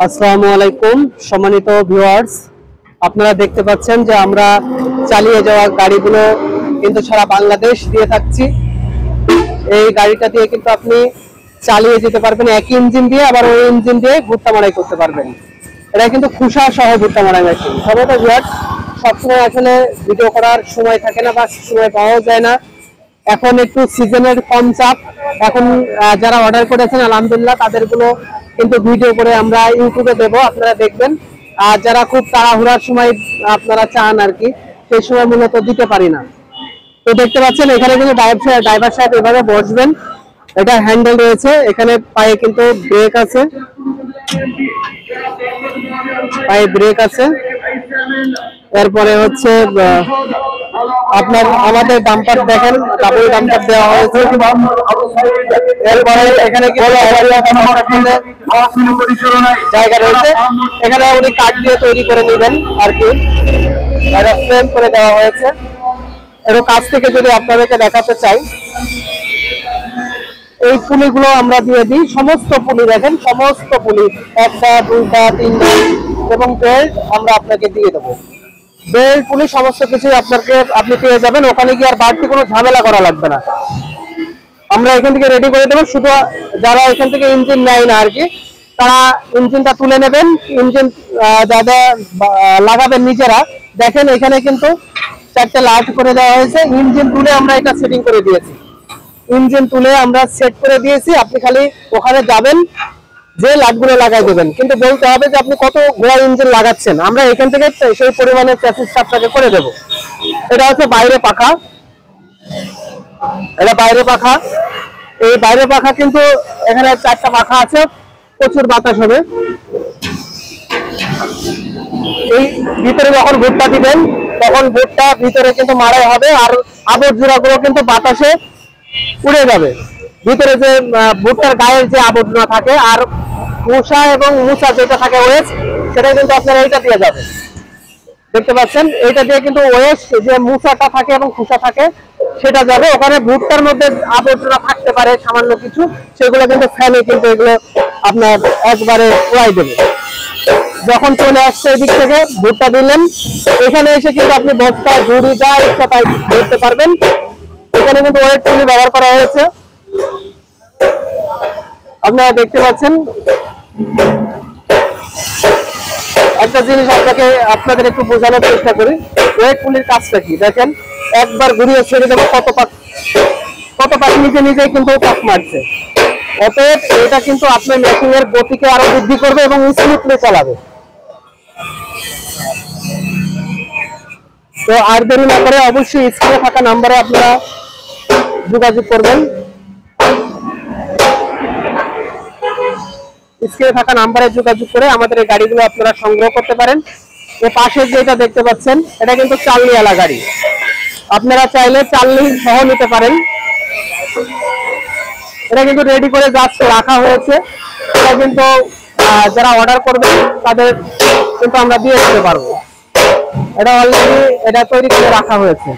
আসসালামু আলাইকুম সম্মানিত ভিউয়ার্স, আপনারা দেখতে পাচ্ছেন যে আমরা চালিয়ে যাওয়া গাড়িগুলো কিন্তু সারা বাংলাদেশ দিয়ে থাকছি। এই গাড়িটা দিয়ে কিন্তু আপনি চালিয়ে যেতে পারবেন একই ইঞ্জিন দিয়ে, আবার ওই ইঞ্জিন দিয়ে ভুট্টা মাড়াই করতে পারবেন। এটা কিন্তু খুশা সহ ভুট্টা মাড়াই মেশিন। তবে তো ভিউয়ার্স, সবসময় আসলে ভিডিও করার সময় থাকে না বা সময় পাওয়া যায় না। এখন একটু সিজনের কম চাপ, এখন যারা অর্ডার করেছেন আলহামদুলিল্লাহ তাদেরগুলো কিন্তু ভিডিও করে আমরা ইউটিউবে দেবো, আপনারা দেখবেন। আর যারা খুব তাড়াহুড়ার সময় আপনারা চান আর কি, সেই সময় মূলত দিতে পারি না। তো দেখতে পাচ্ছেন এখানে কিন্তু ড্রাইভার সাহেব এভাবে বসবেন, এটা হ্যান্ডেল রয়েছে, এখানে পায়ে কিন্তু ব্রেক আছে, পায়ে ব্রেক আছে। এরপরে হচ্ছে আপনার আমাদের ডাম্পার দেখেন, ডাবল ডাম্পার দেওয়া হয়েছে। এরপরে এখানে জায়গা রয়েছে, এখানে উনি কাঠ দিয়ে তৈরি করে নেবেন আর কি, ফ্রেম করে দেওয়া হয়েছে। এর কাছ থেকে যদি আপনাদেরকে দেখাতে চাই, এই পুলিগুলো আমরা দিয়ে দিই, সমস্ত পুলি দেখেন, সমস্ত পুলি, একটা দুইটা তিনটা এবং বেল্ট আমরা আপনাকে দিয়ে দেবো। বেল্ট পুলি সমস্ত কিছু আপনি পেয়ে যাবেন, ওখানে গিয়ে আর বাড়তি কোনো ঝামেলা করা লাগবে না, আমরা এখান থেকে রেডি করে দেবো। শুধু যারা এখান থেকে ইঞ্জিন নেয় না আর কি, তারা ইঞ্জিনটা তুলে নেবেন, ইঞ্জিন যারা লাগাবেন নিজেরা। দেখেন এখানে কিন্তু চারটে লাইট করে দেওয়া হয়েছে, ইঞ্জিন তুলে আমরা এটা সেটিং করে দিয়েছি, ইঞ্জিন তুলে আমরা সেট করে দিয়েছি। আপনি খালি ওখানে যাবেন, যে লাইটগুলো লাগাই দেবেন, কিন্তু বলতে হবে যে আপনি কত ঘোড়া ইঞ্জিন লাগাচ্ছেন, আমরা এখান থেকে সেই পরিমাণের চ্যাসিসটা আপনাকে করে দেবো। এটা হচ্ছে বাইরে পাখা, এটা বাইরে পাখা। এই বাইরে পাখা কিন্তু এখানে চারটা পাখা আছে, প্রচুর বাতাস হবে। এই ভিতরে যখন ভুট্টা দিবেন তখন ভুট্টা ভিতরে কিন্তু মাড়াই হবে, আর আবর্জনা গুলো কিন্তু বাতাসে উড়ে যাবে। ভিতরে যে ভুট্টার গায়ের যে আবর্জনা থাকে আর মুসা এবং মুসা যেটা থাকে ওয়েস্ট, সেটা কিন্তু আপনারা এইটা দিয়ে যাবে। দেখতে পাচ্ছেন এইটা দিয়ে কিন্তু ওয়েস্ট যে মুসাটা থাকে এবং খুসা থাকে সেটা যাবে। ওখানে ভুট্টার মধ্যে আবর্জনা থাকতে পারে সামান্য কিছু, সেগুলো কিন্তু ফ্যানে কিন্তু এগুলো আপনার একবারে উড়াই দেবে। যখন চলে আসছে এদিক থেকে ভুট্টা দিলেন, এখানে এসে কিন্তু আপনি বস্তা ঝুড়ি যা ইচ্ছা তাই ধরতে পারবেন। এখানে কিন্তু ওয়েট পুলি ব্যবহার করা হয়েছে, আপনারা দেখতে পাচ্ছেন। একটা জিনিস আপনাদের একটু বোঝানোর চেষ্টা করি, ওয়েট পুলির কাজটা কি দেখেন। একবার ঘুরিয়ে ছেড়ে দেবো, কত পাখি নিজে নিজেই কিন্তু পাক মারছে। অতএব এটা কিন্তু আপনার মেশিনের গতিকে আরো বৃদ্ধি করবে এবং স্মুথলি চালাবে। তো আর দেরি না করে অবশ্যই স্ক্রিনে থাকা নাম্বারে আপনারা যোগাযোগ করবেন, স্ক্রিনে থাকা নাম্বারে যোগাযোগ করে আমাদের এই গাড়িগুলো আপনারা সংগ্রহ করতে পারেন। এর পাশে যেটা দেখতে পাচ্ছেন এটা কিন্তু চালনিওয়ালা গাড়ি, আপনারা চাইলে চালনি সহ নিতে পারেন। এটা কিন্তু রেডি করে জাস্ট রাখা হয়েছে, এটা কিন্তু যারা অর্ডার করবে তাদের কিন্তু আমরা দিয়ে দিতে পারবো। এটা অলরেডি এটা তৈরি করে রাখা হয়েছে।